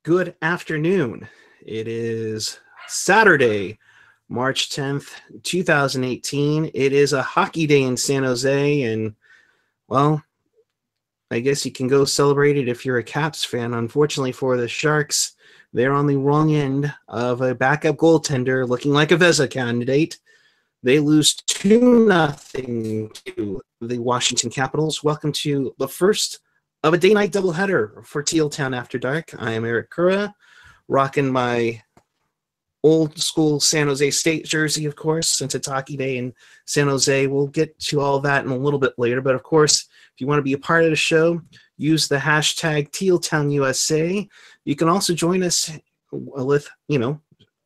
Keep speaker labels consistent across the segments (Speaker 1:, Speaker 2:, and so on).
Speaker 1: Good afternoon. It is Saturday, March 10th, 2018. It is a hockey day in San Jose, and, well, I guess you can go celebrate it if you're a Caps fan. Unfortunately for the Sharks, they're on the wrong end of a backup goaltender looking like a Vezina candidate. They lose 2-0 to the Washington Capitals. Welcome to the first of a day-night doubleheader for Teal Town After Dark. I am Eric Cura, rocking my old school San Jose State jersey, of course, since it's hockey day in San Jose. We'll get to all that in a little bit later. But, of course, if you want to be a part of the show, use the hashtag TealTownUSA. You can also join us with,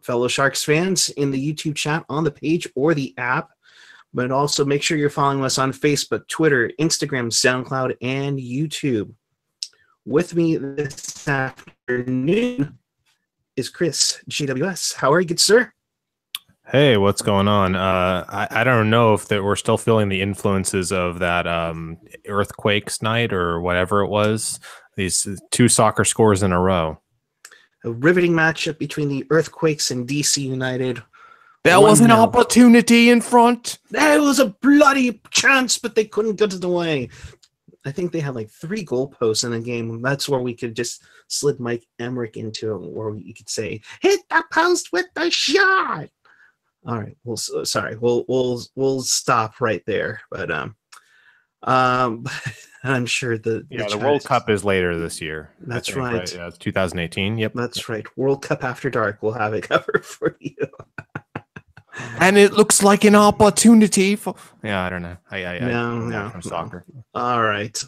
Speaker 1: fellow Sharks fans in the YouTube chat on the page or the app. But also make sure you're following us on Facebook, Twitter, Instagram, SoundCloud, and YouTube. With me this afternoon is Chris, GWS. How are you, good sir?
Speaker 2: Hey, what's going on? I don't know if we're still feeling the influences of that earthquakes night or whatever it was. These two soccer scores in a row.
Speaker 1: A riveting matchup between the Earthquakes and DC United.
Speaker 2: That was an opportunity in front.
Speaker 1: That was a bloody chance, but they couldn't get it away. I think they had like 3 goalposts in the game. That's where we could just slid Mike Emmerich into it, where you could say, "Hit the post with the shot." All right. Well, sorry. We'll stop right there. But I'm sure the
Speaker 2: World Cup is later this year.
Speaker 1: That's right.
Speaker 2: Yeah, it's 2018. Yep.
Speaker 1: That's right. World Cup After Dark. We'll have it covered for you.
Speaker 2: And it looks like an opportunity for. Yeah, I don't know.
Speaker 1: No.
Speaker 2: From soccer.
Speaker 1: All right.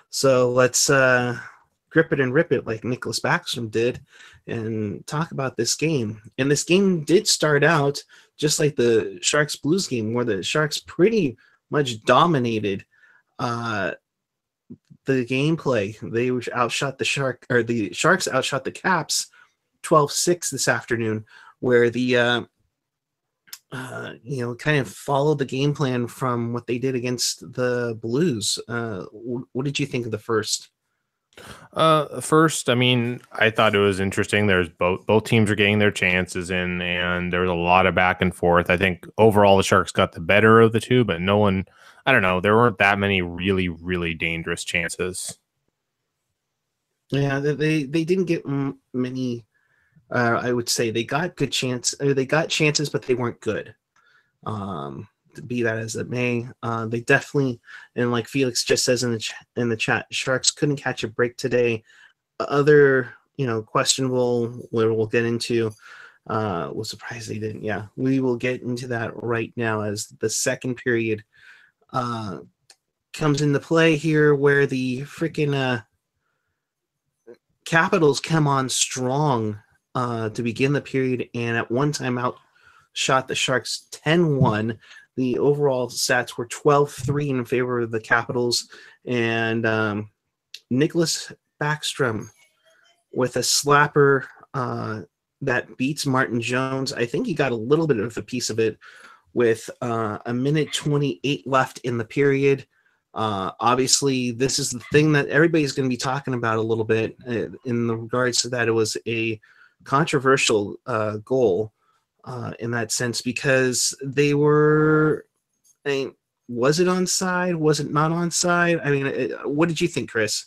Speaker 1: So let's grip it and rip it like Nicholas Backstrom did and talk about this game. And this game did start out just like the Sharks Blues game, where the Sharks pretty much dominated the gameplay. They outshot the Sharks outshot the Caps 12-6 this afternoon, where the kind of followed the game plan from what they did against the Blues. What did you think of the first?
Speaker 2: First, I mean, I thought it was interesting. There's both teams are getting their chances in, and there was a lot of back and forth. I think overall the Sharks got the better of the two, but I don't know, there weren't that many really, really dangerous chances.
Speaker 1: Yeah, they didn't get many. I would say they got they got chances, but they weren't good. To be that as it may, they definitely, and like Felix just says in the chat, Sharks couldn't catch a break today. Other, questionable, where we'll get into. Was surprised they didn't. Yeah, we will get into that right now as the second period comes into play here, where the freaking Capitals come on strong to begin the period, and at one time outshot the Sharks 10-1. The overall stats were 12-3 in favor of the Capitals, and Nicholas Backstrom with a slapper that beats Martin Jones. I think he got a little bit of a piece of it with a minute 28 left in the period. Obviously, this is the thing that everybody's going to be talking about a little bit in the regards to that. It was a controversial goal in that sense, because they were, was it onside? Was it not onside? I mean, what did you think, Chris?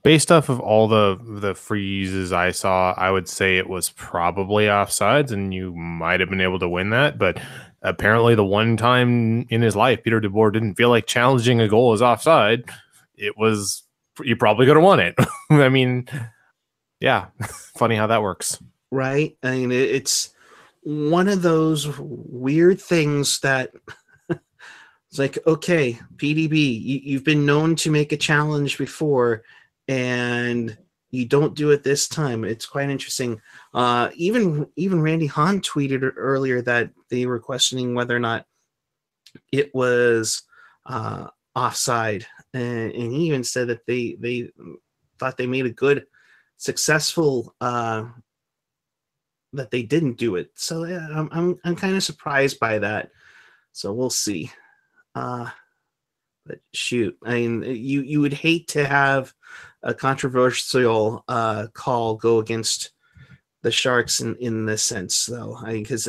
Speaker 2: Based off of all the freezes I saw, I would say it was probably offsides, and you might have been able to win that. But apparently, the one time in his life Peter DeBoer didn't feel like challenging a goal as offside, you probably could have won it. I mean, yeah, funny how that works.
Speaker 1: Right? I mean, it's one of those weird things that it's like, okay, PDB, you've been known to make a challenge before, and you don't do it this time. It's quite interesting. Even Randy Hahn tweeted earlier that they were questioning whether or not it was offside, and he even said that they thought they made a good, successful that they didn't do it. So yeah, I'm kind of surprised by that. So we'll see. But shoot, I mean, you would hate to have controversial call go against the Sharks in this sense, though. Because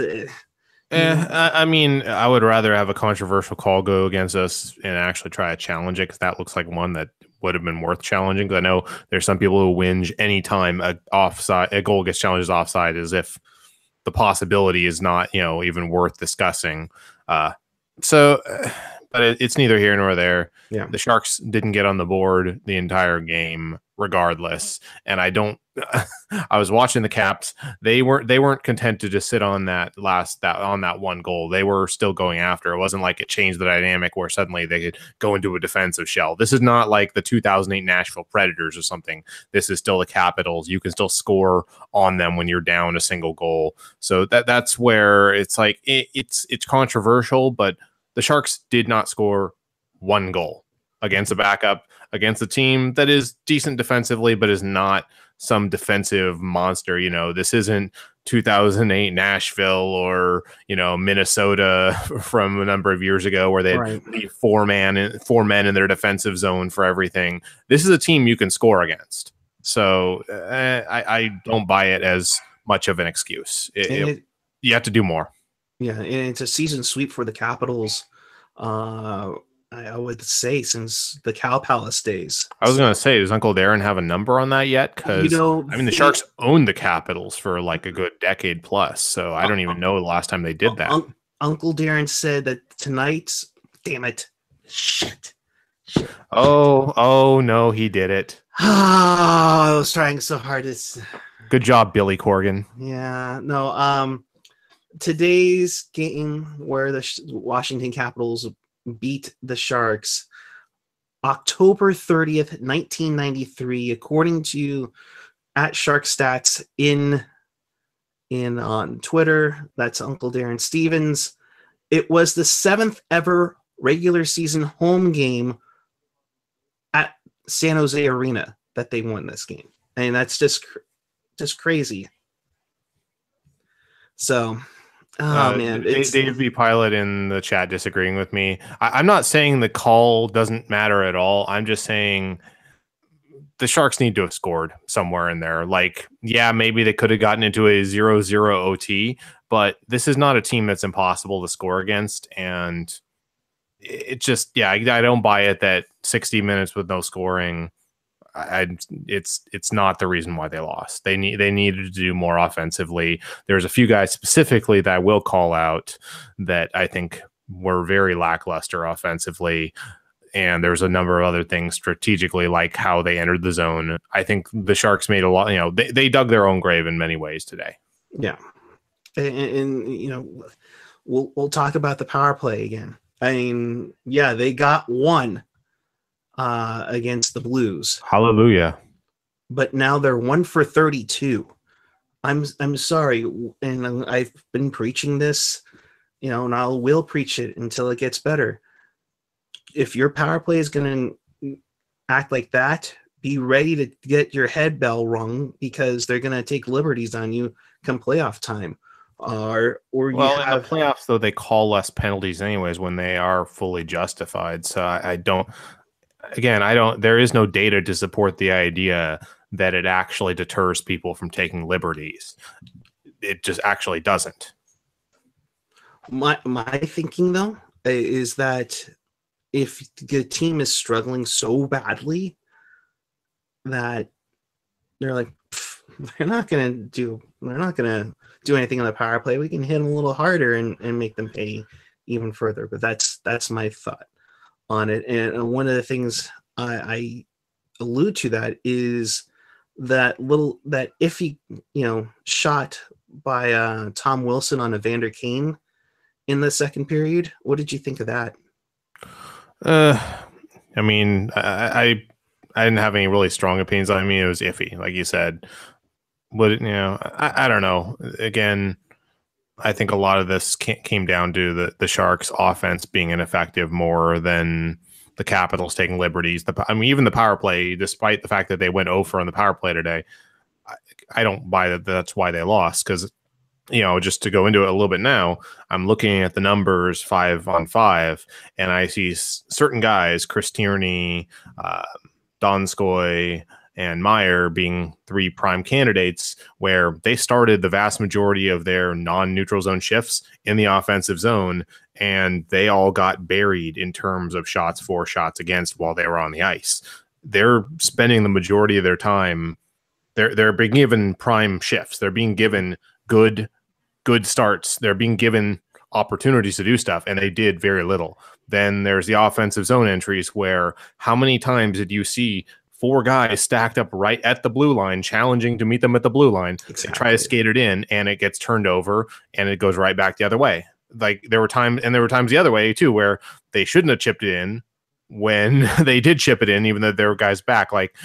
Speaker 2: I mean, I would rather have a controversial call go against us and actually try to challenge it, because that looks like one that would have been worth challenging. Because I know there's some people who whinge anytime a goal gets challenged offside, as if the possibility is not, even worth discussing. But it's neither here nor there.
Speaker 1: Yeah.
Speaker 2: The Sharks didn't get on the board the entire game regardless. And I was watching the Caps. They weren't content to just sit on that one goal. They were still going after. It wasn't like it changed the dynamic where suddenly they could go into a defensive shell. This is not like the 2008 Nashville Predators or something. This is still the Capitals. You can still score on them when you're down a single goal. So that's where it's like it's controversial, but the Sharks did not score one goal against a backup, against a team that is decent defensively, but is not some defensive monster. This isn't 2008 Nashville or, Minnesota from a number of years ago where they leave four men in their defensive zone for everything. This is a team you can score against. So I don't buy it as much of an excuse. You have to do more.
Speaker 1: Yeah, and it's a season sweep for the Capitals. I would say since the Cow Palace days.
Speaker 2: I was going to say, does Uncle Darren have a number on that yet? Because the Sharks owned the Capitals for like a good decade plus, so I don't even know the last time they did that.
Speaker 1: Uncle Darren said that tonight. Damn it! Shit.
Speaker 2: Oh no, he did it.
Speaker 1: I was trying so hard.
Speaker 2: Good job, Billy Corgan.
Speaker 1: Yeah, no. Today's game where the Washington Capitals beat the Sharks, October 30th, 1993, according to at Shark Stats in on Twitter. That's Uncle Darren Stevens. It was the 7th ever regular season home game at San Jose Arena that they won this game, and that's just crazy. So. Oh man,
Speaker 2: Dave B. Pilot in the chat disagreeing with me. I'm not saying the call doesn't matter at all. I'm just saying the Sharks need to have scored somewhere in there. Like, yeah, maybe they could have gotten into a 0-0 OT, but this is not a team that's impossible to score against. And it just, I don't buy it that 60 minutes with no scoring. It's not the reason why they lost. They needed to do more offensively. There's a few guys specifically that I will call out that I think were very lackluster offensively, and there's a number of other things strategically, like how they entered the zone. I think the Sharks made a lot. They dug their own grave in many ways today.
Speaker 1: Yeah, and we'll talk about the power play again. I mean, yeah, they got one. Against the Blues.
Speaker 2: Hallelujah.
Speaker 1: But now they're 1 for 32. I'm sorry, and I've been preaching this, and I will preach it until it gets better. If your power play is going to act like that, be ready to get your head bell rung, because they're going to take liberties on you come playoff time. In
Speaker 2: the playoffs, though, they call less penalties anyways when they are fully justified. So I don't. Again, there is no data to support the idea that it actually deters people from taking liberties. It just actually doesn't.
Speaker 1: My thinking, though, is that if the team is struggling so badly that they're like, they're not going to do anything on the power play, we can hit them a little harder and make them pay even further. But that's my thought on it. And one of the things I allude to that is that iffy, shot by Tom Wilson on Evander Kane in the second period. What did you think of that?
Speaker 2: I mean, I didn't have any really strong opinions. I mean, it was iffy, like you said. But I don't know. Again, I think a lot of this came down to the Sharks' offense being ineffective more than the Capitals taking liberties. Even the power play, despite the fact that they went over on the power play today, I don't buy that that's why they lost. Because, just to go into it a little bit now, I'm looking at the numbers 5-on-5, and I see certain guys, Chris Tierney, Donskoy, and Meyer being three prime candidates where they started the vast majority of their non-neutral zone shifts in the offensive zone, and they all got buried in terms of shots for, shots against while they were on the ice. They're spending the majority of their time. They're being given prime shifts. They're being given good starts. They're being given opportunities to do stuff, and they did very little. Then there's the offensive zone entries where how many times did you see four guys stacked up right at the blue line, challenging to meet them at the blue line? Exactly. They try to skate it in, and it gets turned over, and it goes right back the other way. Like there were times the other way too, where they shouldn't have chipped it in when they did chip it in, even though there were guys back. Like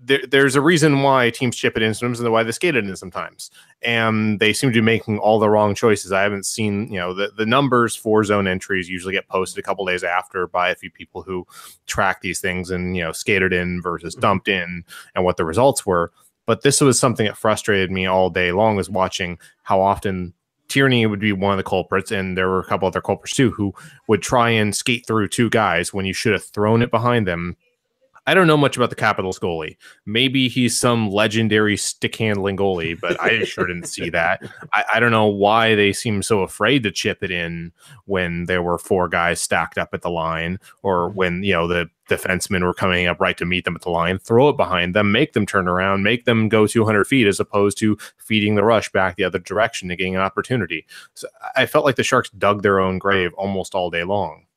Speaker 2: there's a reason why teams chip it in sometimes and why they skate it in sometimes. And they seem to be making all the wrong choices. I haven't seen, the numbers for zone entries usually get posted a couple days after by a few people who track these things and, skated in versus dumped in and what the results were. But this was something that frustrated me all day long, was watching how often Tierney would be one of the culprits, and there were a couple other culprits too, who would try and skate through two guys when you should have thrown it behind them. I don't know much about the Capitals goalie. Maybe he's some legendary stick handling goalie, but I sure didn't see that. I don't know why they seem so afraid to chip it in when there were four guys stacked up at the line, or when, the defensemen were coming up right to meet them at the line. Throw it behind them, make them turn around, make them go 200 feet, as opposed to feeding the rush back the other direction and getting an opportunity. So I felt like the Sharks dug their own grave almost all day long.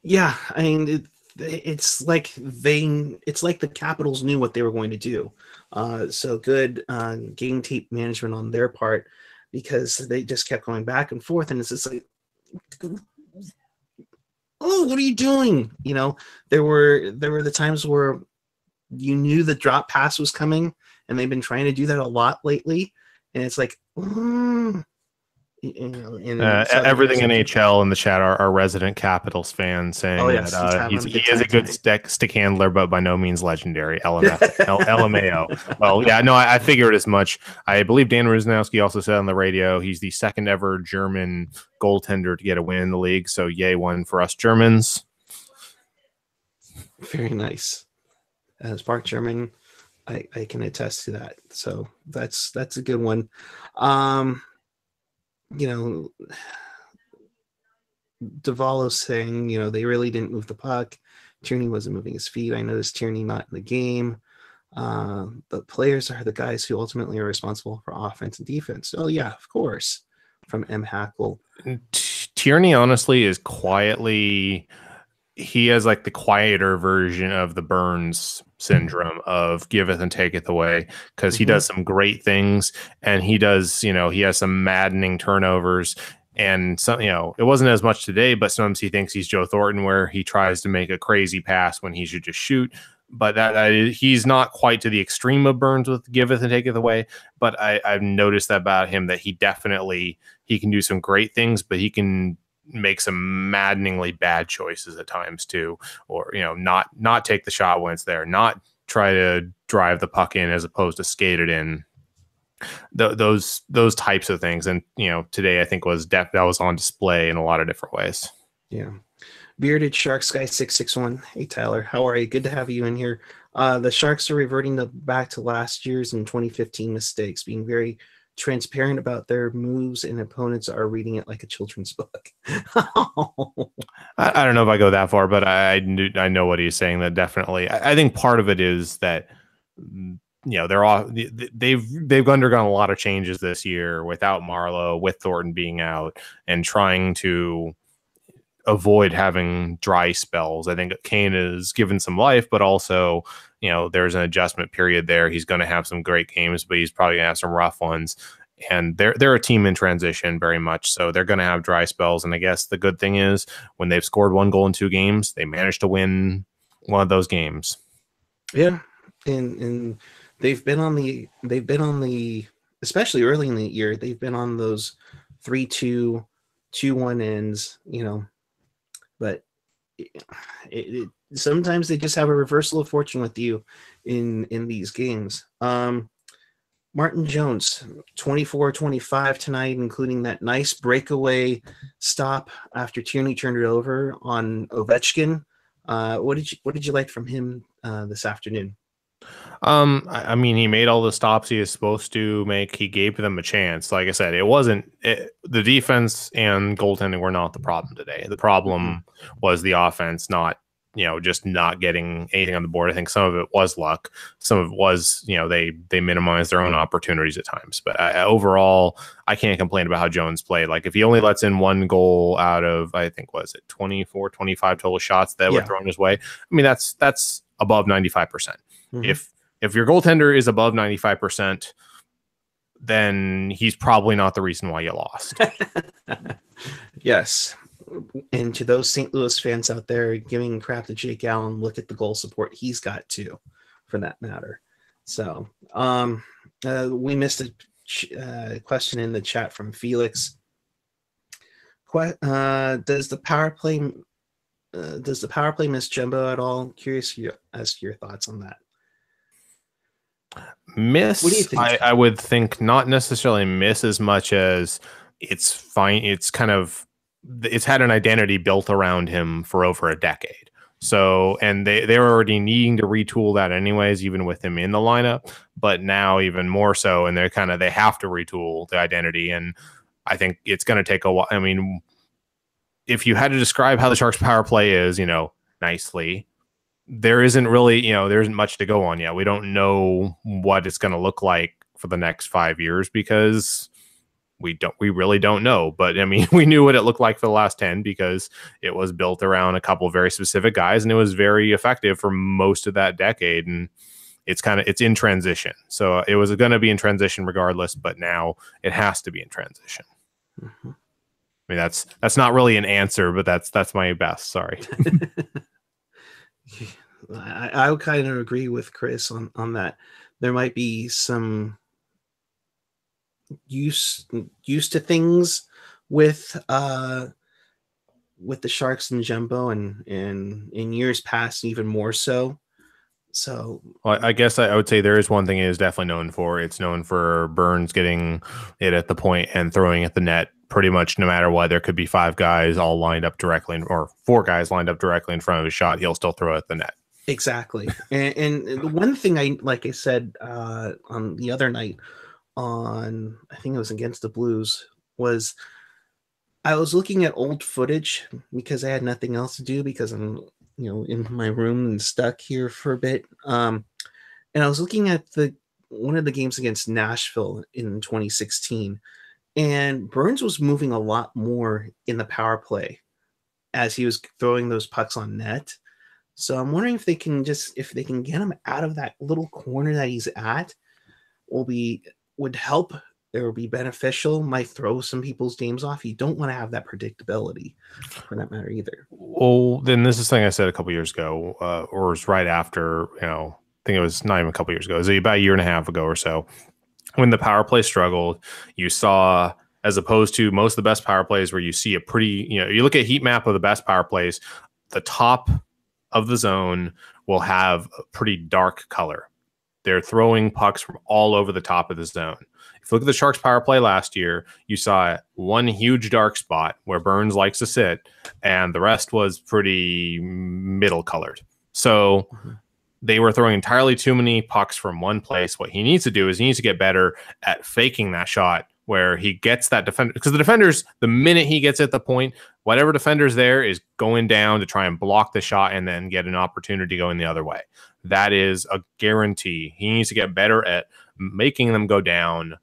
Speaker 1: Yeah, I mean, it's like the Capitals knew what they were going to do. So good game tape management on their part, because they just kept going back and forth, and it's just like, oh, what are you doing? There were the times where you knew the drop pass was coming, and they've been trying to do that a lot lately, and it's like,
Speaker 2: everything NHL in the chat are resident Capitals fans saying that he is a good stick handler, but by no means legendary. LMAO. Well, yeah, no, I figured as much. I believe Dan Rusnowski also said on the radio he's the second ever German goaltender to get a win in the league. So yay, one for us Germans.
Speaker 1: Very nice. As Mark German, I can attest to that. So that's a good one. Davalo's saying, they really didn't move the puck. Tierney wasn't moving his feet. I noticed Tierney not in the game. The players are the guys who ultimately are responsible for offense and defense. Oh, yeah, of course. From M. Hackle.
Speaker 2: Tierney, honestly, is quietly... He has like the quieter version of the Burns syndrome of giveth and taketh away, because he does some great things, and he does, he has some maddening turnovers, and some, it wasn't as much today, but sometimes he thinks he's Joe Thornton, where he tries to make a crazy pass when he should just shoot. But that he's not quite to the extreme of Burns with giveth and taketh away. But I've noticed that about him, that he can do some great things, but he can make some maddeningly bad choices at times too, or not take the shot when it's there, not try to drive the puck in as opposed to skate it in. Those types of things, and today I think that was on display in a lot of different ways.
Speaker 1: Yeah. Bearded Sharks Guy 661. Hey Tyler, how are you? Good to have you in here. The Sharks are reverting back to last year's and 2015 mistakes, being very transparent about their moves, and opponents are reading it like a children's book.
Speaker 2: I don't know if I go that far, but I know what he's saying. That definitely, I think part of it is that they're all they've undergone a lot of changes this year without Marlowe, with Thornton being out, and trying to avoid having dry spells. I think Kane is given some life, but also, there's an adjustment period there. He's going to have some great games, but he's probably going to have some rough ones. And they're a team in transition very much, so they're going to have dry spells. And I guess the good thing is, when they've scored 1 goal in 2 games, they managed to win one of those games.
Speaker 1: Yeah, and they've been on the especially early in the year, they've been on those 3-2, 2-1 ends, but sometimes they just have a reversal of fortune with you in these games. Martin Jones, 24-25 tonight, including that nice breakaway stop after Tierney turned it over on Ovechkin. What did you like from him this afternoon?
Speaker 2: I mean, he made all the stops he was supposed to make. He gave them a chance. Like I said, the defense and goaltending were not the problem today. The problem was the offense not, just not getting anything on the board. I think some of it was luck. Some of it was, they minimized their own opportunities at times. But overall, I can't complain about how Jones played. Like if he only lets in one goal out of, I think, was it 24, 25 total shots that were thrown his way? I mean, that's above 95%. If your goaltender is above 95%, then he's probably not the reason why you lost.
Speaker 1: Yes. And to those St. Louis fans out there giving crap to Jake Allen, look at the goal support he's got too, for that matter. So we missed a question in the chat from Felix. Does the power play miss Jumbo at all? Curious as to your thoughts on that.
Speaker 2: Miss, what do you think? I would think not necessarily miss as much as it's fine. It's had an identity built around him for over a decade. So, and they're already needing to retool that anyways, even with him in the lineup, but now even more so. And they have to retool the identity. And I think it's going to take a while. I mean, if you had to describe how the Sharks power play is, nicely, there isn't really, there isn't much to go on yet. We don't know what it's going to look like for the next 5 years because we really don't know. But I mean, we knew what it looked like for the last 10 because it was built around a couple of very specific guys and it was very effective for most of that decade. And it's in transition. So it was going to be in transition regardless, but now it has to be in transition. I mean, that's not really an answer, but that's my best. Sorry.
Speaker 1: I would kind of agree with Chris on that. There might be some used to things with the Sharks and Jumbo, and in years past even more so. So,
Speaker 2: well, I guess I would say there is one thing it is definitely known for. It's known for Burns getting it at the point and throwing at the net pretty much no matter what. There could be 5 guys all lined up directly, or 4 guys lined up directly in front of his shot. He'll still throw it at the net.
Speaker 1: Exactly. And the one thing like I said on the other night I think it was against the Blues, was I was looking at old footage because I had nothing else to do because I'm in my room and stuck here for a bit. And I was looking at one of the games against Nashville in 2016, and Burns was moving a lot more in the power play as he was throwing those pucks on net. So I'm wondering if they can get him out of that little corner that he's at, would help. It would be beneficial. Might throw some people's games off. You don't want to have that predictability, for that matter, either.
Speaker 2: Well, then this is something I said a couple years ago, or it was right after. I think it was not even a couple years ago. It was about a year and a half ago or so, when the power play struggled. You saw, as opposed to most of the best power plays, where you see a pretty, you look at heat map of the best power plays, the top of the zone will have a pretty dark color. They're throwing pucks from all over the top of the zone. If you look at the Sharks power play last year, you saw one huge dark spot where Burns likes to sit, and the rest was pretty middle colored. So they were throwing entirely too many pucks from one place. What he needs to do is he needs to get better at faking that shot where he gets that defender, because the defenders, the minute he gets at the point, whatever defender's there is going down to try and block the shot and then get an opportunity going the other way. That is a guarantee. He needs to get better at making them go down,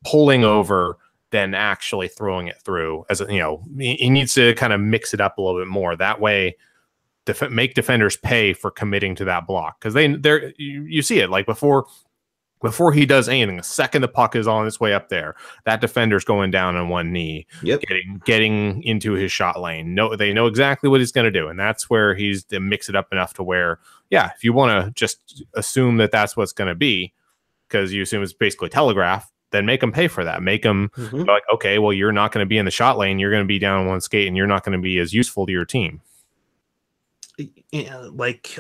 Speaker 2: pulling over, than actually throwing it through. He needs to kind of mix it up a little bit more. That way, make defenders pay for committing to that block, because you see it like before he does anything. The second the puck is on its way up there, that defender's going down on one knee, getting into his shot lane. They know exactly what he's going to do, and that's where he's to mix it up enough to where, if you want to just assume that that's what's going to be, because you assume it's basically telegraph, then make them pay for that. Make them like, okay, well, you're not going to be in the shot lane. You're going to be down one skate, and you're not going to be as useful to your team.
Speaker 1: Like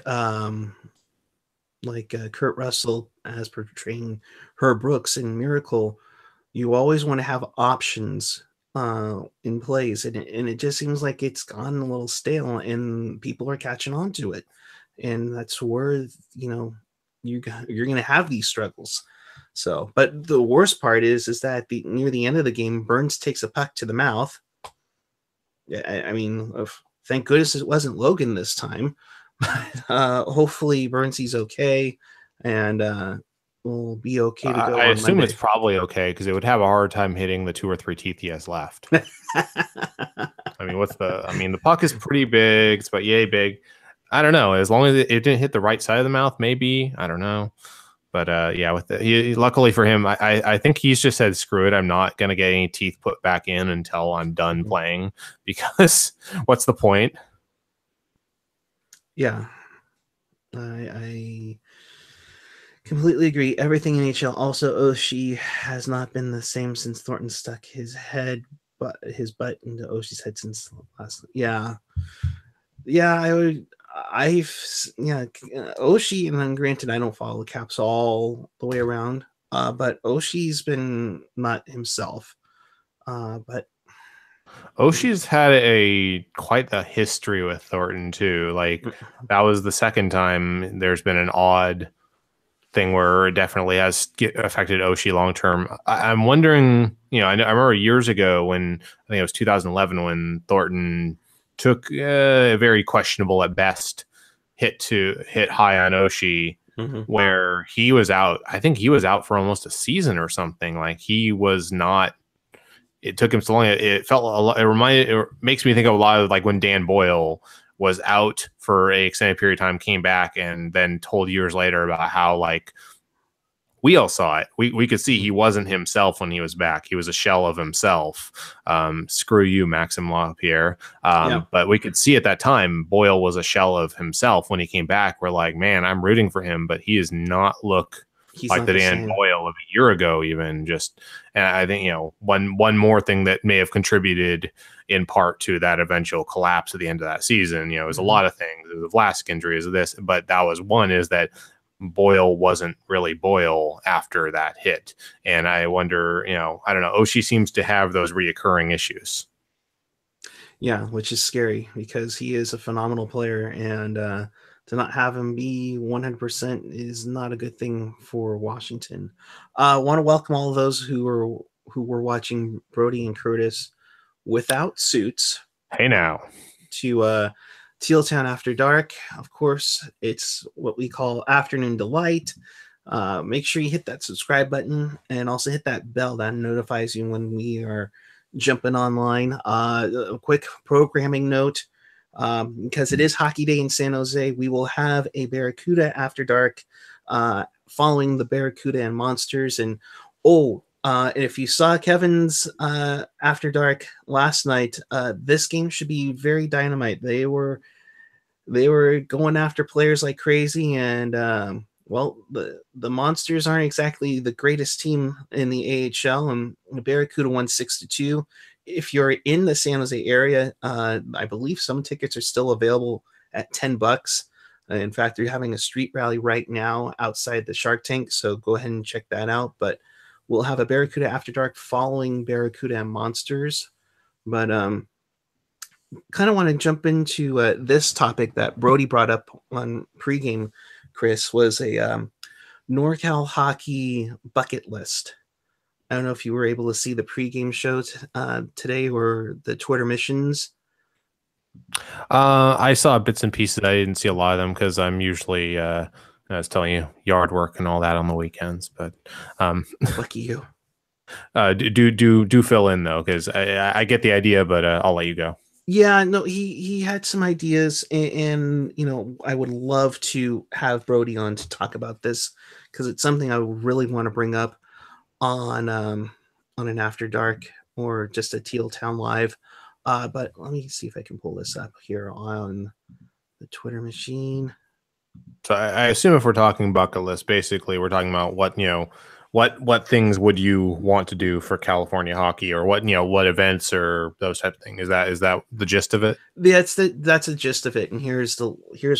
Speaker 1: Kurt Russell as portraying Herb Brooks in Miracle, you always want to have options in plays, and it just seems like it's gotten a little stale, and people are catching on to it, and that's where you're going to have these struggles. So, but the worst part is that near the end of the game, Burns takes a puck to the mouth. I mean, thank goodness it wasn't Logan this time. Hopefully, Burnsy's okay, and will be okay to go
Speaker 2: I
Speaker 1: on
Speaker 2: assume it's
Speaker 1: Monday.
Speaker 2: probably okay because it would have a hard time hitting the 2 or 3 teeth he has left. I mean, the puck is pretty big. It's about yay big. I don't know. As long as it didn't hit the right side of the mouth, maybe. I don't know. But yeah, luckily for him, I think he's just said, screw it. I'm not going to get any teeth put back in until I'm done playing, because what's the point?
Speaker 1: Yeah, I completely agree. Everything in NHL. Also, Oshie has not been the same since Thornton stuck his butt into Oshie's head since last. Yeah, yeah. Oshie, and then granted, I don't follow the Caps all the way around. But Oshie's been not himself. But
Speaker 2: Oshie's had quite a history with Thornton too. Like, that was the second time there's been an odd thing where it definitely has affected Oshie long term. I'm wondering, I remember years ago when I think it was 2011 when Thornton took a very questionable at best hit high on Oshie, where he was out. I think he was out for almost a season or something. Like, he was not. It took him so long. It felt a lot. It makes me think of a lot of like when Dan Boyle was out for a extended period of time, came back, and then told years later about how, like, we all saw it. We could see he wasn't himself when he was back. He was a shell of himself. Screw you, Maxime Lapierre.
Speaker 1: Yeah.
Speaker 2: But we could see at that time Boyle was a shell of himself when he came back. We're like, man, I'm rooting for him, but he does not look
Speaker 1: He's
Speaker 2: like
Speaker 1: not
Speaker 2: the
Speaker 1: the
Speaker 2: Dan
Speaker 1: same.
Speaker 2: Boyle of a year ago, even. And I think, one more thing that may have contributed in part to that eventual collapse at the end of that season, it was a lot of things. The Vlasic injury is this, but that was one, is that Boyle wasn't really Boyle after that hit. And I wonder, I don't know, Oshie seems to have those reoccurring issues.
Speaker 1: Yeah, which is scary because he is a phenomenal player, and to not have him be 100% is not a good thing for Washington. I want to welcome all of those who were watching Brody and Curtis without suits
Speaker 2: Hey now.
Speaker 1: to Teal Town After Dark. Of course, it's what we call Afternoon Delight. Make sure you hit that subscribe button and also hit that bell that notifies you when we are jumping online. A quick programming note, because it is Hockey Day in San Jose, we will have a Barracuda After Dark following the Barracuda and Monsters. And if you saw Kevin's After Dark last night, this game should be very dynamite. They were going after players like crazy, and the Monsters aren't exactly the greatest team in the AHL, and the Barracuda won 6-2. If you're in the San Jose area, I believe some tickets are still available at $10. In fact, they're having a street rally right now outside the Shark Tank, so go ahead and check that out. But we'll have a Barracuda After Dark following Barracuda and Monsters. But kind of want to jump into this topic that Brody brought up on pregame, Chris, was a NorCal hockey bucket list. I don't know if you were able to see the pregame show today or the Twitter missions.
Speaker 2: I saw bits and pieces. I didn't see a lot of them because I'm usually, I was telling you, yard work and all that on the weekends. But
Speaker 1: lucky you.
Speaker 2: Do fill in though, because I get the idea, but I'll let you go.
Speaker 1: Yeah, no, he had some ideas, and I would love to have Brody on to talk about this because it's something I really want to bring up on an After Dark or just a Teal Town Live. But let me see if I can pull this up here on the Twitter machine.
Speaker 2: So I assume if we're talking bucket list, basically we're talking about what things would you want to do for California hockey, or what events or those type of things. Is that the gist of it?
Speaker 1: That's the gist of it. And here's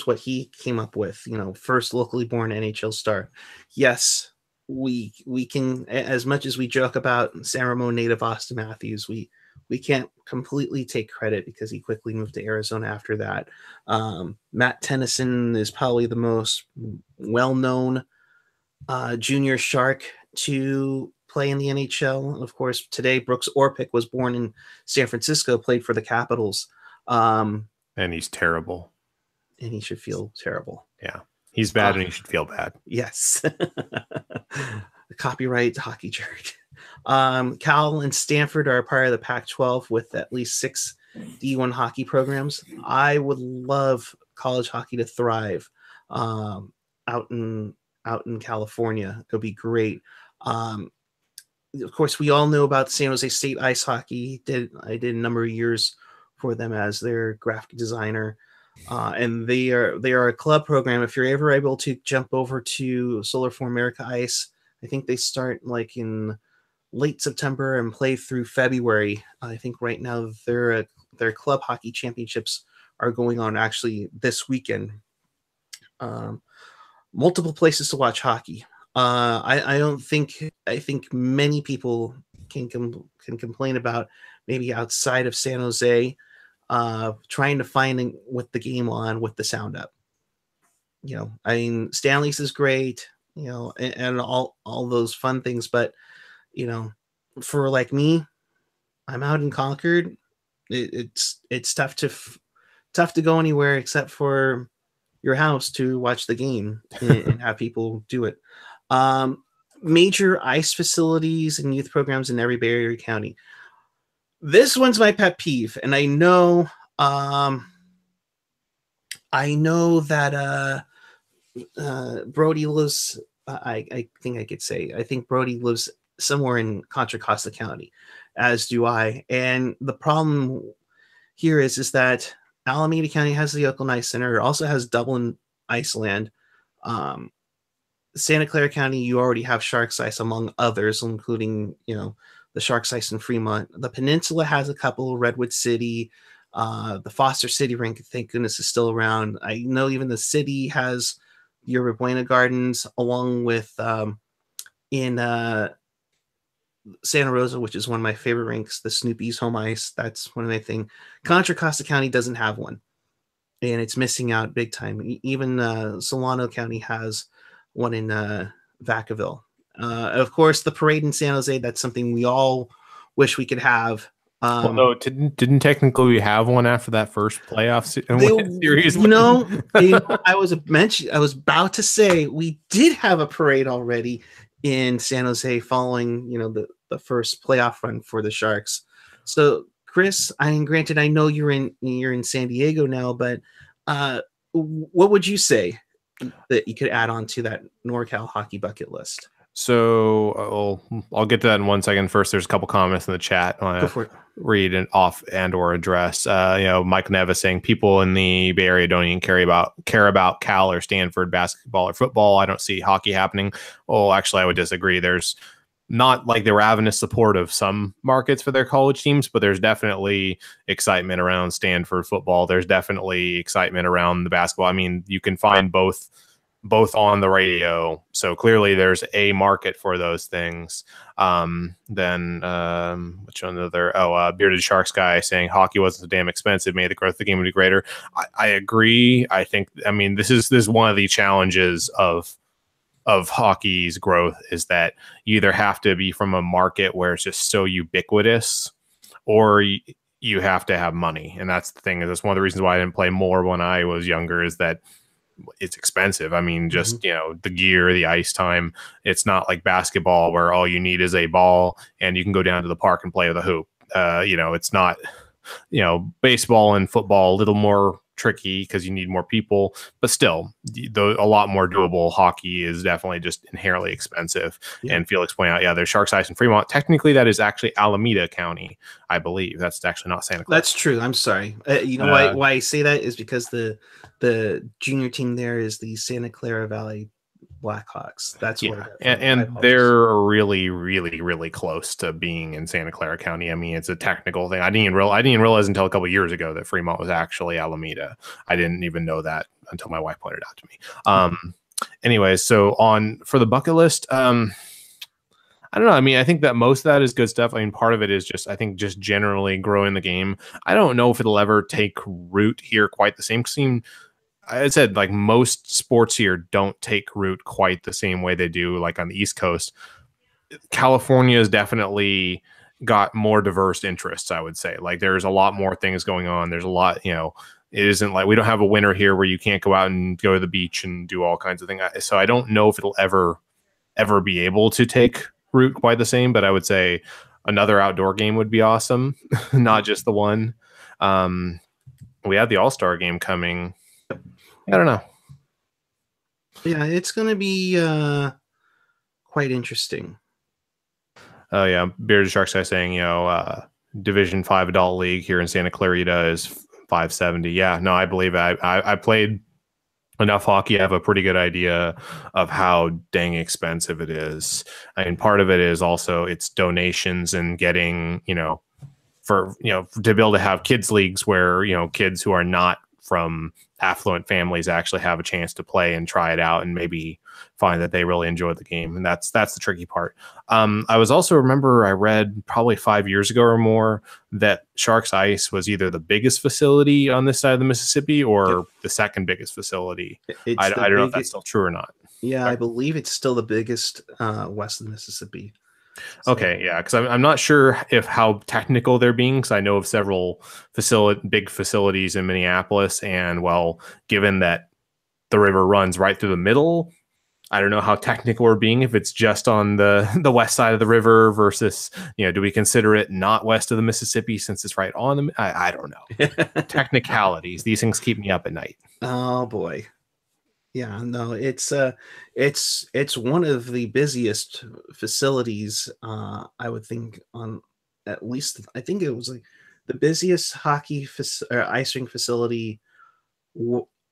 Speaker 1: what he came up with. First locally born NHL star. Yes, we can, as much as we joke about San Ramon native Austin Matthews, we we can't completely take credit because he quickly moved to Arizona after that. Matt Tennyson is probably the most well-known junior Shark to play in the NHL. Of course, today Brooks Orpik was born in San Francisco, played for the Capitals.
Speaker 2: And he's terrible.
Speaker 1: And he should feel terrible.
Speaker 2: Yeah. He's bad and he should feel bad.
Speaker 1: Yes. Copyright hockey jerk. Cal and Stanford are part of the Pac-12 with at least 6 D1 hockey programs. I would love college hockey to thrive out in California. It would be great. Of course, we all know about San Jose State Ice Hockey. I did a number of years for them as their graphic designer. And they are a club program. If you're ever able to jump over to Solar for America Ice, I think they start like in late September and play through February. I think right now their club hockey championships are going on actually this weekend. Multiple places to watch hockey. I think many people can complain about maybe outside of San Jose trying to find with the game on with the sound up. You know, I mean, Stanley's is great, you know, and all those fun things, but you know, for like me, I'm out in Concord. It's tough to go anywhere except for your house to watch the game and have people do it. Major ice facilities and youth programs in every Bay Area county. This one's my pet peeve, and I know that Brody lives. I think I could say. I think Brody lives somewhere in Contra Costa County, as do I. And the problem here is that Alameda County has the Oakland Ice Center. It also has Dublin Iceland. Santa Clara County, you already have Sharks Ice, among others, including, you know, the Sharks Ice in Fremont. The Peninsula has a couple, Redwood City, the Foster City rink, thank goodness, is still around. I know even the city has Yerba Buena Gardens, along with in Santa Rosa, which is one of my favorite rinks, the Snoopy's Home Ice. That's one of my things. Contra Costa County doesn't have one, and it's missing out big time. Even Solano County has one in Vacaville. Of course, the parade in San Jose, that's something we all wish we could have.
Speaker 2: Well, no, didn't technically we have one after that first playoff series?
Speaker 1: You know, I was about to say we did have a parade already in San Jose following, you know, the first playoff run for the Sharks. So, Chris, granted, I know you're in San Diego now, but what would you say that you could add on to that NorCal hockey bucket list?
Speaker 2: So I'll get to that in 1 second. First, there's a couple comments in the chat. I want to read and off and or address. You know, Mike Nevis saying people in the Bay Area don't even care about Cal or Stanford basketball or football. I don't see hockey happening. Oh, actually, I would disagree. There's not like the ravenous support of some markets for their college teams, but there's definitely excitement around Stanford football. There's definitely excitement around the basketball. I mean, you can find both on the radio. So clearly there's a market for those things. Then which one other? Bearded Sharks guy saying hockey wasn't so damn expensive, made the growth of the game would be greater. I agree. I mean, this is one of the challenges of hockey's growth, is that you either have to be from a market where it's just so ubiquitous, or you have to have money. And that's the thing. That's one of the reasons why I didn't play more when I was younger, is that it's expensive. I mean, just, you know, the gear, the ice time. It's not like basketball where all you need is a ball and you can go down to the park and play with a hoop. You know, it's not, you know, baseball and football, a little more tricky because you need more people, but still a lot more doable. Hockey is definitely just inherently expensive. Yeah. And Felix pointed out, there's Sharks Ice in Fremont. Technically, that is actually Alameda County, I believe. That's actually not Santa Clara.
Speaker 1: That's true. I'm sorry. You know why I say that is because the junior team there is the Santa Clara Valley Blackhawks. That's what.
Speaker 2: And they're really, really, really close to being in Santa Clara County. I mean, it's a technical thing. I didn't realize until a couple of years ago that Fremont was actually Alameda. I didn't even know that until my wife pointed it out to me. Anyways, so for the bucket list, I don't know. I mean, I think that most of that is good stuff. I mean, part of it is just, I think, just generally growing the game. I don't know if it'll ever take root here quite the same. I said, like, most sports here don't take root quite the same way they do, like, on the East Coast. California has definitely got more diverse interests, I would say. Like, there's a lot more things going on. There's a lot, it isn't like we don't have a winter here where you can't go out and go to the beach and do all kinds of things. So I don't know if it'll ever be able to take root quite the same, but I would say another outdoor game would be awesome, not just the one. We have the All-Star game coming. I don't know.
Speaker 1: Yeah, it's going to be quite interesting.
Speaker 2: Oh yeah, Bearded Sharks guy saying, Division 5 adult league here in Santa Clarita is 570. Yeah, no, I believe it. I played enough hockey. I have a pretty good idea of how dang expensive it is. I mean, part of it is also it's donations and getting, to be able to have kids leagues where, kids who are not from affluent families actually have a chance to play and try it out and maybe find that they really enjoy the game. And that's the tricky part. I was also I read probably 5 years ago or more that Sharks Ice was either the biggest facility on this side of the Mississippi or the second biggest facility. I don't know if that's still true or not.
Speaker 1: Yeah, I believe it's still the biggest west of the Mississippi.
Speaker 2: So. Okay, yeah, because I'm not sure if how technical they're being, because I know of several big facilities in Minneapolis, and well, given that the river runs right through the middle, I don't know how technical we're being, if it's just on the west side of the river versus, do we consider it not west of the Mississippi since it's right on the, I don't know. Technicalities, these things keep me up at night.
Speaker 1: Oh boy. Yeah, no, it's one of the busiest facilities, I would think, on at least, I think it was like the busiest ice rink facility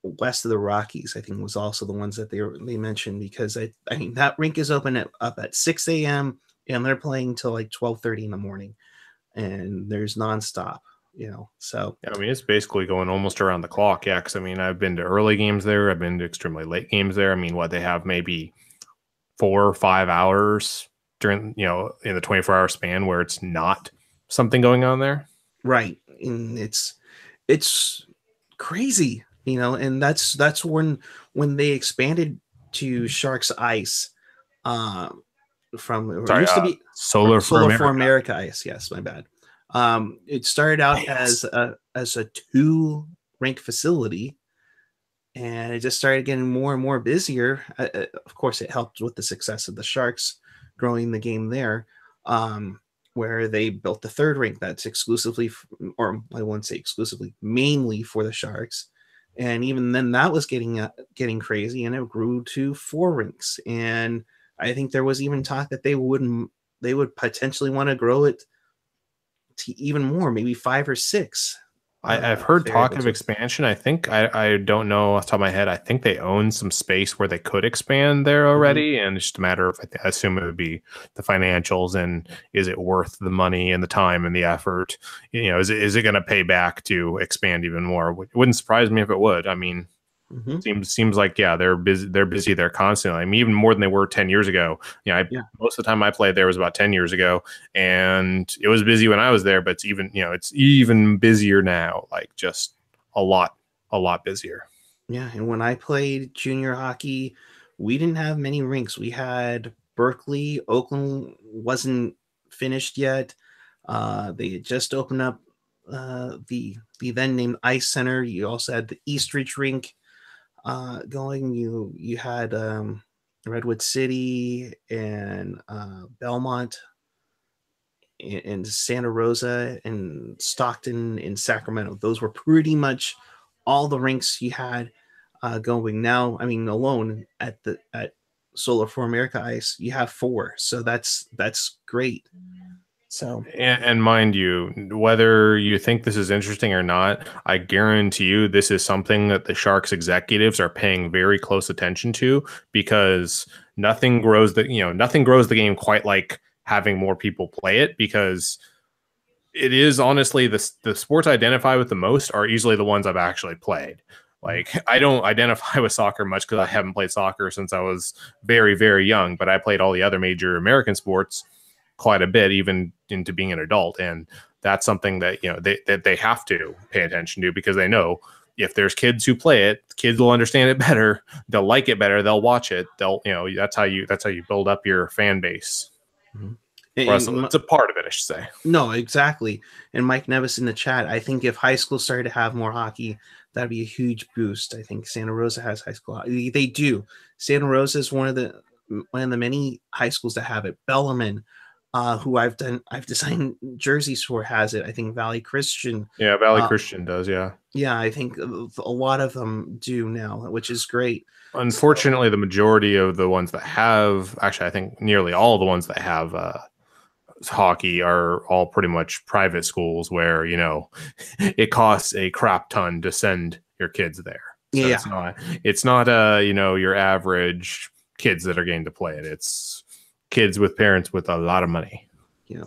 Speaker 1: west of the Rockies. I think was also the ones that they mentioned, because I mean that rink is open up at 6 a.m. and they're playing till like 12:30 in the morning, and there's nonstop. So
Speaker 2: I mean, it's basically going almost around the clock. Yeah, because I mean, I've been to early games there. I've been to extremely late games there. I mean, they have maybe 4 or 5 hours during, in the 24-hour span where it's not something going on there.
Speaker 1: Right, and it's crazy, and that's when they expanded to Sharks Ice, from it used to be
Speaker 2: Solar for
Speaker 1: America Ice. Yes, my bad. It started out as a 2-rink facility, and it just started getting more and more busier. Of course, it helped with the success of the Sharks growing the game there, where they built the 3rd rink that's exclusively, or I won't say exclusively, mainly for the Sharks. And even then, that was getting crazy, and it grew to 4 rinks. And I think there was even talk that they would potentially want to grow it to even more, maybe 5 or 6.
Speaker 2: I've heard talk of expansion. I think I don't know off the top of my head. I think they own some space where they could expand there already, and it's just a matter of, I assume it would be the financials and is it worth the money and the time and the effort? Is it going to pay back to expand even more? It wouldn't surprise me if it would. I mean, seems like they're busy there constantly. I mean, even more than they were 10 years ago. Most of the time I played there was about 10 years ago, and it was busy when I was there, but it's even busier now, like just a lot busier.
Speaker 1: Yeah, and when I played junior hockey, we didn't have many rinks. We had Berkeley. Oakland wasn't finished yet. They had just opened up the then named Ice Center. You also had the Eastridge rink going. You had Redwood City and Belmont and Santa Rosa and Stockton and Sacramento. Those were pretty much all the rinks you had going. Now, I mean, alone at Solar for America Ice, you have 4, so that's great. So,
Speaker 2: and mind you, whether you think this is interesting or not, I guarantee you this is something that the Sharks executives are paying very close attention to, because nothing grows the game quite like having more people play it, because it is honestly the sports I identify with the most are easily the ones I've actually played. Like, I don't identify with soccer much because I haven't played soccer since I was very, very young, but I played all the other major American sports quite a bit, even into being an adult. And that's something that, they have to pay attention to, because they know if there's kids who play it, kids will understand it better. They'll like it better. They'll watch it. That's how you build up your fan base.
Speaker 1: Mm-hmm.
Speaker 2: Or it's a part of it, I should say.
Speaker 1: No, exactly. And Mike Nevis in the chat, I think if high school started to have more hockey, that'd be a huge boost. I think Santa Rosa has high school hockey. They do. Santa Rosa is one of the many high schools that have it. Bellarmine, who I've designed jerseys for, has it. I think Valley Christian.
Speaker 2: Yeah, Valley Christian does, yeah.
Speaker 1: Yeah, I think a lot of them do now, which is great.
Speaker 2: Unfortunately, the majority of the ones that have, actually, I think nearly all the ones that have hockey are all pretty much private schools where, it costs a crap ton to send your kids there. So
Speaker 1: yeah.
Speaker 2: It's not your average kids that are getting to play it. It's kids with parents with a lot of money.
Speaker 1: Yeah.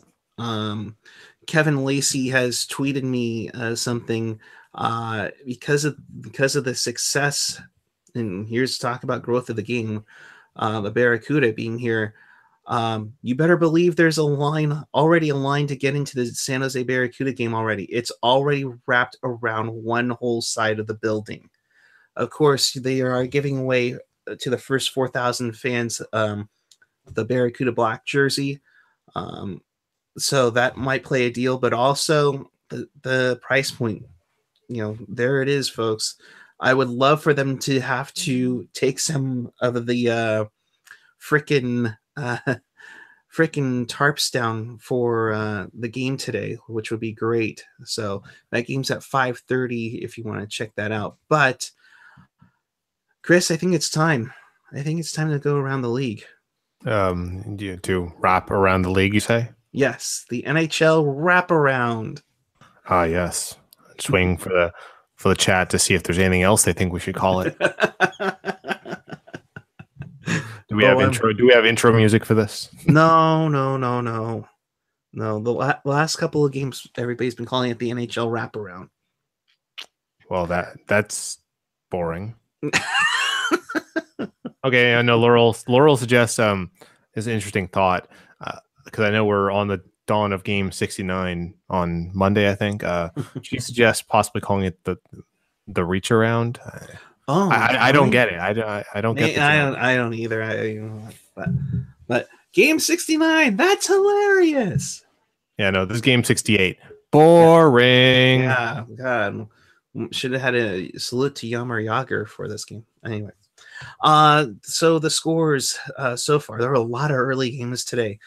Speaker 1: Kevin Lacey has tweeted me something because of the success, and here's to talk about growth of the game. The Barracuda being here, you better believe there's already a line to get into the San Jose Barracuda game already. It's already wrapped around one whole side of the building. Of course, they are giving away to the first 4,000 fans the Barracuda black jersey. So that might play a deal, but also the price point, there it is, folks. I would love for them to have to take some of the freaking tarps down for the game today, which would be great. So that game's at 5:30 if you want to check that out. But Chris, I think it's time. To go around the league.
Speaker 2: To wrap around the league, you say?
Speaker 1: Yes, the NHL wraparound.
Speaker 2: Ah, yes. Swing for the chat to see if there's anything else they think we should call it. Do we have intro music for this?
Speaker 1: No. The last couple of games, everybody's been calling it the NHL wraparound.
Speaker 2: Well, that's boring. Okay, I know Laurel suggests is an interesting thought, because I know we're on the dawn of game 69 on Monday, I think. She suggests possibly calling it the reach around. I don't get it. I don't get it.
Speaker 1: I don't either. But game 69, that's hilarious.
Speaker 2: Yeah, no, this is game 68. Boring.
Speaker 1: Yeah, God. Should have had a salute to Yammer Yager for this game. Anyway. So the scores so far, there were a lot of early games today.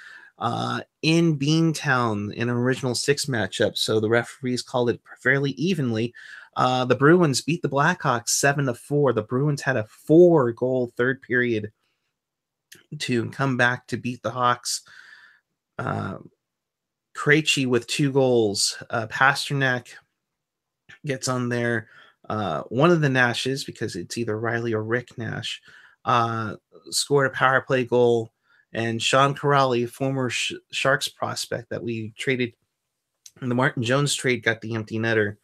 Speaker 1: In Beantown, in an original 6 matchup, so the referees called it fairly evenly. The Bruins beat the Blackhawks 7-4. The Bruins had a 4-goal third period to come back to beat the Hawks. Krejci with 2 goals. Pasternak gets on there. One of the Nashes, because it's either Riley or Rick Nash, scored a power play goal, and Sean Corrali, former Sharks prospect that we traded in the Martin Jones trade, got the empty netter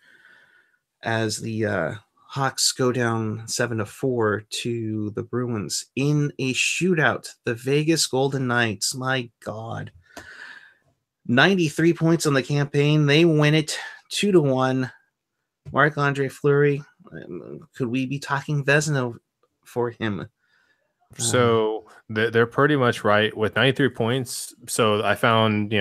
Speaker 1: as the Hawks go down 7-4 to the Bruins in a shootout. The Vegas Golden Knights, my God, 93 points on the campaign. They win it 2-1. Marc-Andre Fleury, could we be talking Vezina for him?
Speaker 2: So they're pretty much right with 93 points. So I found,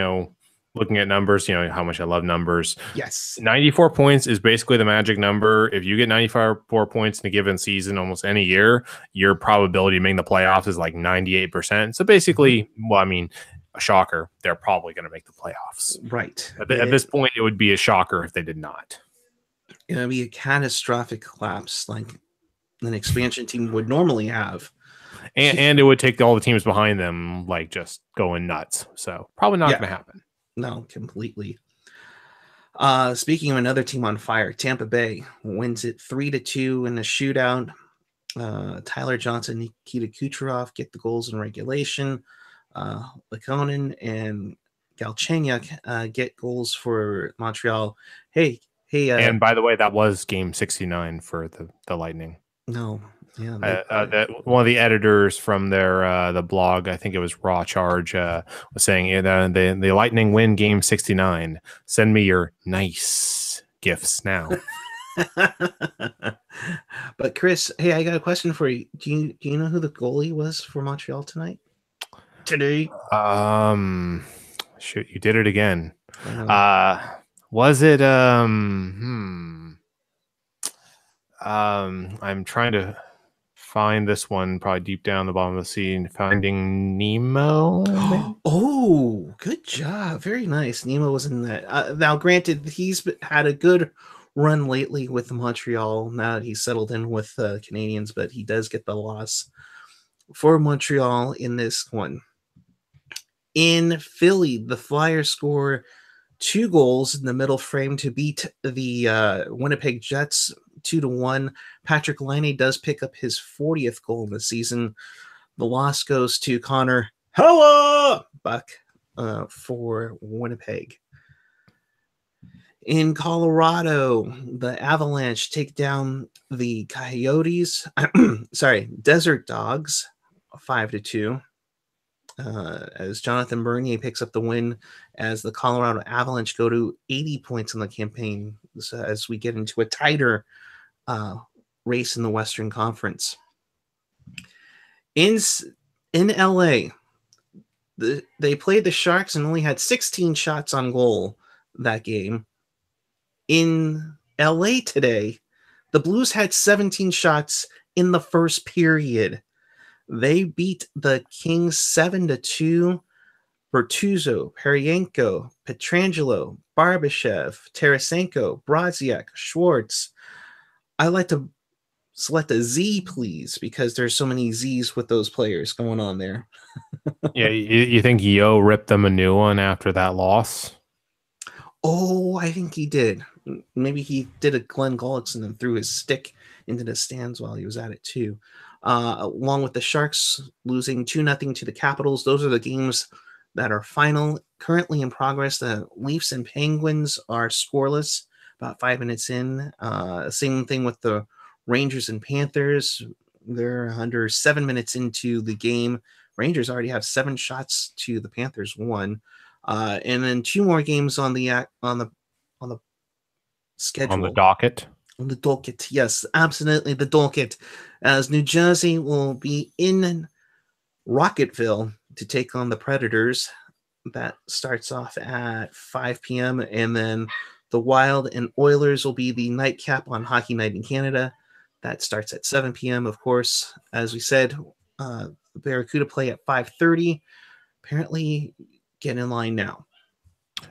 Speaker 2: looking at numbers, how much I love numbers.
Speaker 1: Yes.
Speaker 2: 94 points is basically the magic number. If you get 94 points in a given season, almost any year, your probability of making the playoffs is like 98%. So basically, a shocker, they're probably going to make the playoffs.
Speaker 1: Right.
Speaker 2: At this point, it would be a shocker if they did not.
Speaker 1: It would be a catastrophic collapse like an expansion team would normally have.
Speaker 2: And it would take all the teams behind them, like, just going nuts. So probably not going to happen.
Speaker 1: No, completely. Speaking of another team on fire, Tampa Bay wins it 3-2 in a shootout. Tyler Johnson, Nikita Kucherov get the goals in regulation. Lekonen and Galchenyuk get goals for Montreal. Hey, Hey,
Speaker 2: And by the way, that was game 69 for the Lightning.
Speaker 1: no, yeah,
Speaker 2: One of the editors from their the blog, I think it was Raw Charge, was saying the Lightning win game 69. Send me your nice gifts now.
Speaker 1: But Chris, hey, I got a question for you. Do you know who the goalie was for Montreal tonight? Today?
Speaker 2: Shoot, you did it again.
Speaker 1: I know.
Speaker 2: Was it I'm trying to find this one probably deep down the bottom of the sea. Finding Nemo.
Speaker 1: Oh, good job. Very nice. Nemo was in that. Now, granted, he's had a good run lately with Montreal now that he's settled in with Canadians, but he does get the loss for Montreal in this one. In Philly, the Flyers score 2 goals in the middle frame to beat the Winnipeg Jets 2-1. Patrick Laine does pick up his 40th goal in the season. The loss goes to Connor Buck for Winnipeg. In Colorado, the Avalanche take down the Coyotes. Desert Dogs 5-2. As Jonathan Bernier picks up the win as the Colorado Avalanche go to 80 points in the campaign as we get into a tighter race in the Western Conference. In LA, they played the Sharks and only had 16 shots on goal that game. In LA today, the Blues had 17 shots in the first period. They beat the Kings 7-2. Bertuzzo, Peryenko, Petrangelo, Barbashev, Tarasenko, Brodziak, Schwartz. I like to select a Z, please, because there's so many Z's with those players going on there.
Speaker 2: Yeah, you think Yo ripped them a new one after that loss?
Speaker 1: Oh, I think he did. Maybe he did a Glenn Gullickson and threw his stick into the stands while he was at it too. Along with the Sharks losing 2-0 to the Capitals. Those are the games that are final. Currently in progress, the Leafs and Penguins are scoreless about 5 minutes in. Same thing with the Rangers and Panthers. They're under 7 minutes into the game. Rangers already have 7 shots to the Panthers 1. And then 2 more games on the schedule.
Speaker 2: On the docket.
Speaker 1: On the docket, yes, absolutely the docket. As New Jersey will be in Rocketville to take on the Predators. That starts off at 5 p.m. And then the Wild and Oilers will be the nightcap on Hockey Night in Canada. That starts at 7 p.m., of course. As we said, the Barracuda play at 5:30. Apparently, get in line now.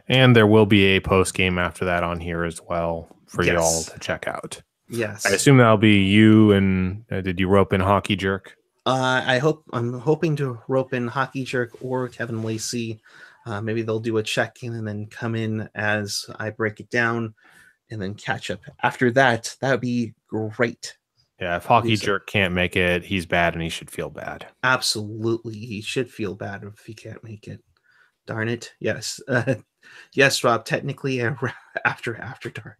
Speaker 2: And there will be a post game after that on here as well for
Speaker 1: Yes.
Speaker 2: y'all to check out.
Speaker 1: Yes.
Speaker 2: I assume that'll be you and did you rope in Hockey Jerk?
Speaker 1: I'm hoping to rope in Hockey Jerk or Kevin Lacey. Maybe they'll do a check-in and then come in as I break it down and then catch up. After that, that would be great.
Speaker 2: Yeah, if Hockey Jerk can't make it, he's bad and he should feel bad.
Speaker 1: Absolutely. He should feel bad if he can't make it. Darn it. Yes. Yes, Rob, technically after dark.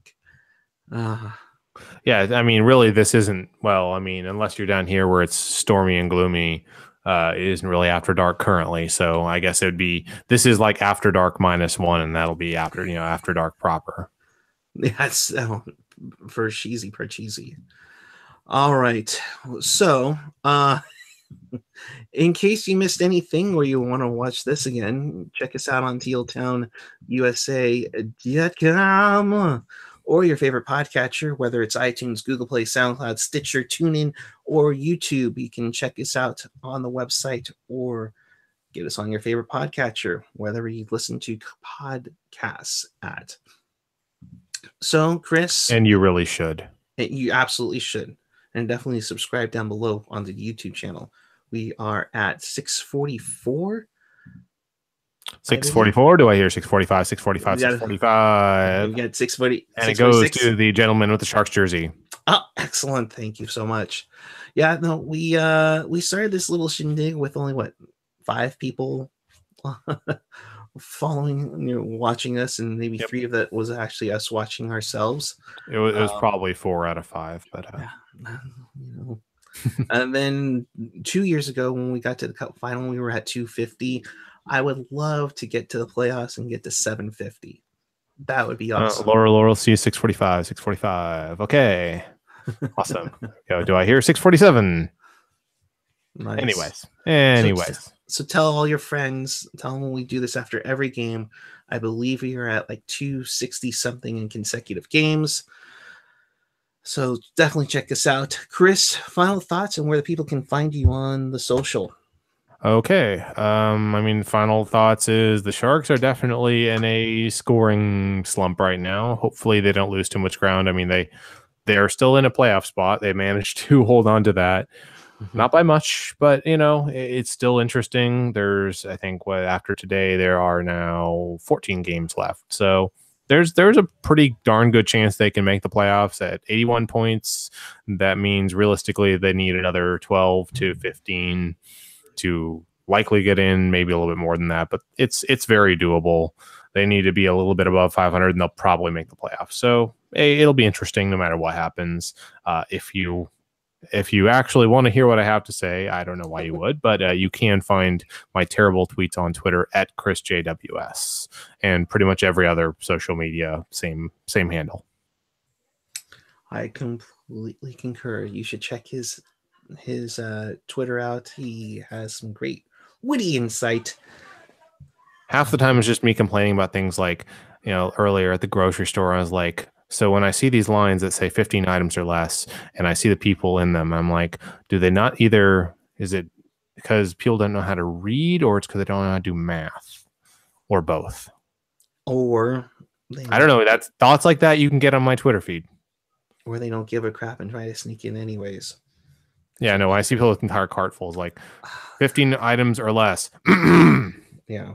Speaker 2: Yeah, I mean, really, this isn't, well, I mean, unless you're down here where it's stormy and gloomy, it isn't really after dark currently. So I guess it would be, this is like after dark -1, and that'll be after dark proper.
Speaker 1: Yes, for cheesy, per cheesy. All right. So, in case you missed anything or you want to watch this again, check us out on tealtownusa.com or your favorite podcatcher, whether it's iTunes, Google Play, SoundCloud, Stitcher, TuneIn, or YouTube. You can check us out on the website or get us on your favorite podcatcher, whether you listen to podcasts at. So, Chris.
Speaker 2: And you really should.
Speaker 1: You absolutely should. And definitely subscribe down below on the YouTube channel. We are at 644.
Speaker 2: 644? Do I hear 645, 645, 645?
Speaker 1: We got 640.
Speaker 2: And it goes to the gentleman with the Sharks jersey.
Speaker 1: Oh, excellent. Thank you so much. Yeah, no, we started this little shindig with only 5 people following, watching us, and maybe
Speaker 2: Yep.
Speaker 1: 3 of that was actually us watching ourselves.
Speaker 2: It was probably 4 out of 5, but
Speaker 1: Yeah, and then 2 years ago when we got to the cup final, we were at 250. I would love to get to the playoffs and get to 750. That would be awesome.
Speaker 2: Laurel, see 645, 645. Okay. Awesome. Do I hear 647?
Speaker 1: Nice.
Speaker 2: Anyways.
Speaker 1: So tell all your friends, tell them when we do this after every game. I believe we are at like 260 something in consecutive games. So definitely check us out. Chris, final thoughts on where the people can find you on the social.
Speaker 2: Okay. Final thoughts is the Sharks are definitely in a scoring slump right now. Hopefully they don't lose too much ground. I mean, they are still in a playoff spot. They managed to hold on to that. Not by much, but it's still interesting. There's, I think, after today there are now 14 games left. So there's a pretty darn good chance they can make the playoffs at 81 points. That means realistically they need another 12 to 15 to likely get in, maybe a little bit more than that, but it's very doable. They need to be a little bit above 500 and they'll probably make the playoffs. So it'll be interesting no matter what happens. If you actually want to hear what I have to say, I don't know why you would, but you can find my terrible tweets on Twitter at ChrisJWS and pretty much every other social media, same handle.
Speaker 1: I completely concur. You should check his Twitter out. He has some great witty insight.
Speaker 2: Half the time it's just me complaining about things like, earlier at the grocery store, I was like, so when I see these lines that say 15 items or less, and I see the people in them, I'm like, do they not either, is it because people don't know how to read, or it's because they don't know how to do math, or both?
Speaker 1: Or
Speaker 2: I don't know. That's thoughts like that you can get on my Twitter feed.
Speaker 1: Or they don't give a crap and try to sneak in anyways.
Speaker 2: Yeah, no, I see people with entire cartfuls, like 15 items or less.
Speaker 1: Yeah.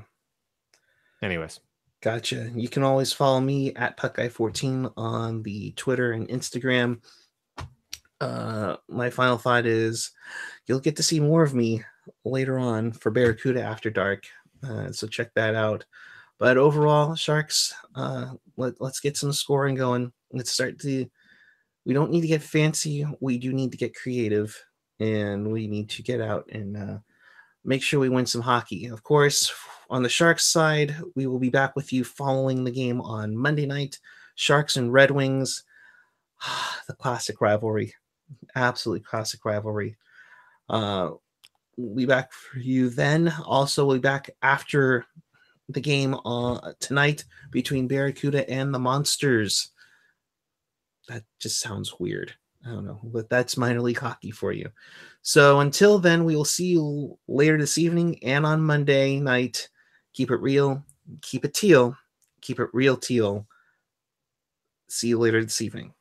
Speaker 2: Anyways.
Speaker 1: Gotcha. You can always follow me at Puckeye14 on the Twitter and Instagram. My final thought is you'll get to see more of me later on for Barracuda After Dark. So check that out. But overall, Sharks, let's get some scoring going. We don't need to get fancy. We do need to get creative, and we need to get out and make sure we win some hockey. Of course, on the Sharks side, we will be back with you following the game on Monday night. Sharks and Red Wings, the classic rivalry, absolutely classic rivalry. We'll be back for you then. Also, we'll be back after the game tonight between Barracuda and the Monsters. That just sounds weird. I don't know, but that's minor league hockey for you. So until then, we will see you later this evening and on Monday night. Keep it real, keep it teal, keep it real teal. See you later this evening.